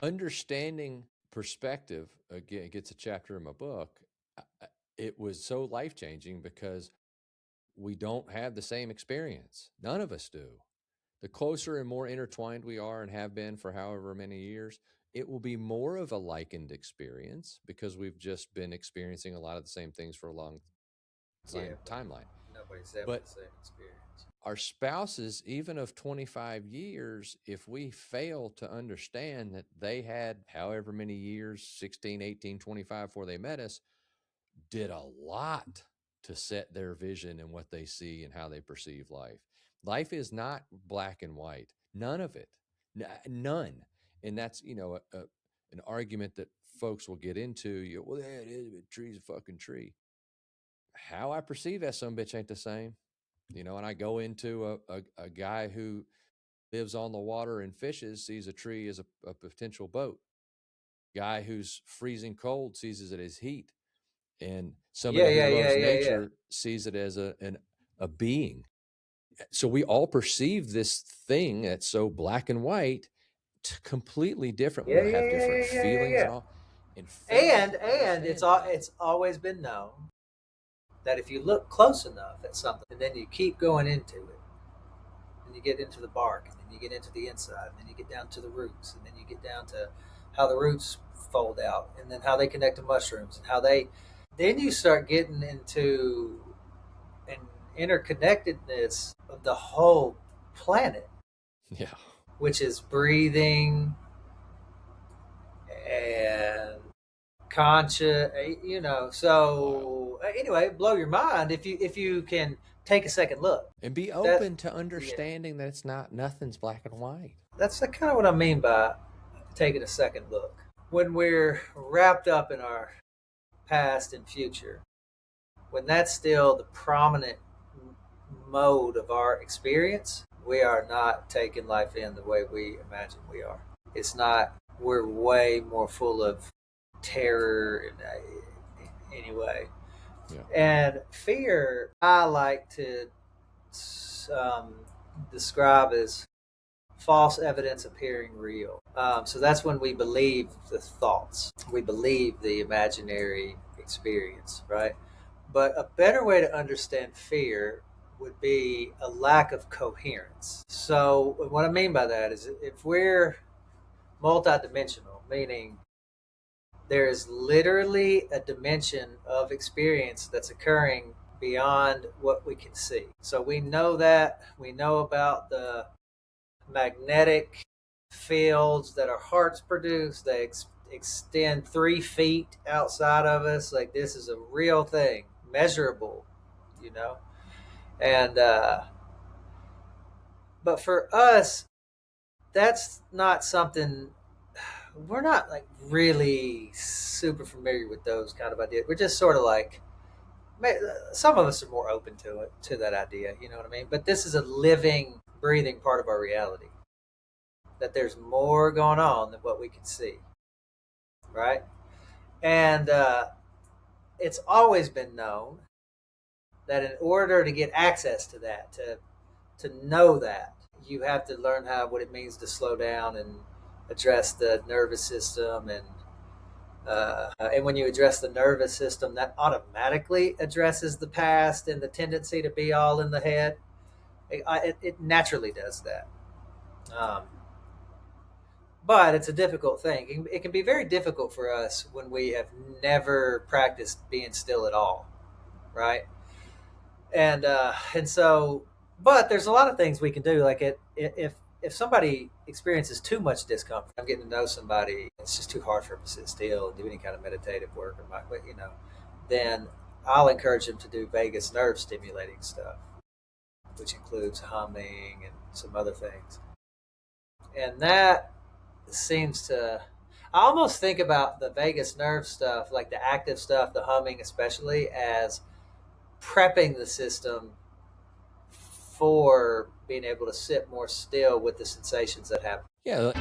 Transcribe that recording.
Understanding perspective, again, it gets a chapter in my book. It was so life changing because we don't have the same experience. None of us do. The closer and more intertwined we are and have been for however many years, it will be more of a likened experience because we've just been experiencing a lot of the same things for a long Yeah, but timeline. nobody's having But the same experience. our spouses, even of 25 years, if we fail to understand that they had however many years, 16, 18, 25, before they met us, did a lot to set their vision and what they see and how they perceive life. Life is not black and white. None of it. None. And that's, an argument that folks will get into. Well, yeah, it is, a tree's a fucking tree. How I perceive that some bitch ain't the same. And I go into a guy who lives on the water and fishes, sees a tree as a potential boat. Guy who's freezing cold sees it as heat. And Yeah, somebody who yeah, yeah, loves yeah, yeah. nature sees it as a being. So we all perceive this thing that's so black and white completely different. Yeah, We'll yeah, have yeah, different yeah, yeah, yeah, feelings yeah. and all. And failing to And it's understand all that, it's always been known that if you look close enough at something and then you keep going into it, and you get into the bark, and then you get into the inside, and then you get down to the roots, and then you get down to how the roots fold out, and then how they connect to mushrooms, and how they then you start getting into an interconnectedness of the whole planet, yeah, which is breathing and conscious, wild. so anyway, blow your mind if you can take a second look. And be That open to Yeah, understanding that nothing's black and white. that's kind of what I mean by taking a second look. When we're wrapped up in our past and future, when that's still the prominent mode of our experience, we are not taking life in the way we imagine we are. It's not. We're way more full of terror anyway. Yeah. And fear, I like to um, describe as false evidence appearing real. So that's when we believe the thoughts, we believe the imaginary experience, right? But a better way to understand fear would be a lack of coherence. So, what I mean by that is if we're multidimensional, meaning there is literally a dimension of experience that's occurring beyond what we can see. So, we know that, we know about the magnetic fields that our hearts produce. They extend 3 feet outside of us. Like, this is a real thing, measurable, you know. And but for us, that's not something. We're not like really super familiar with those kind of ideas. We're just sort of like, some of us are more open to it, to that idea. You know what I mean? But this is a living, breathing part of our reality. That there's more going on than what we can see, right? And it's always been known that in order to get access to that, to know that, you have to learn what it means to slow down and address the nervous system, and when you address the nervous system, that automatically addresses the past and the tendency to be all in the head. It naturally does that. Um, but it's a difficult thing. It can be very difficult for us when we have never practiced being still at all, right? And so, but there's a lot of things we can do. Like if somebody experiences too much discomfort, I'm getting to know somebody, it's just too hard for them to sit still and do any kind of meditative work, then I'll encourage them to do vagus nerve stimulating stuff, which includes humming and some other things. And that seems to, I almost think about the vagus nerve stuff, like the active stuff, the humming especially, as prepping the system for being able to sit more still with the sensations that happen. Yeah.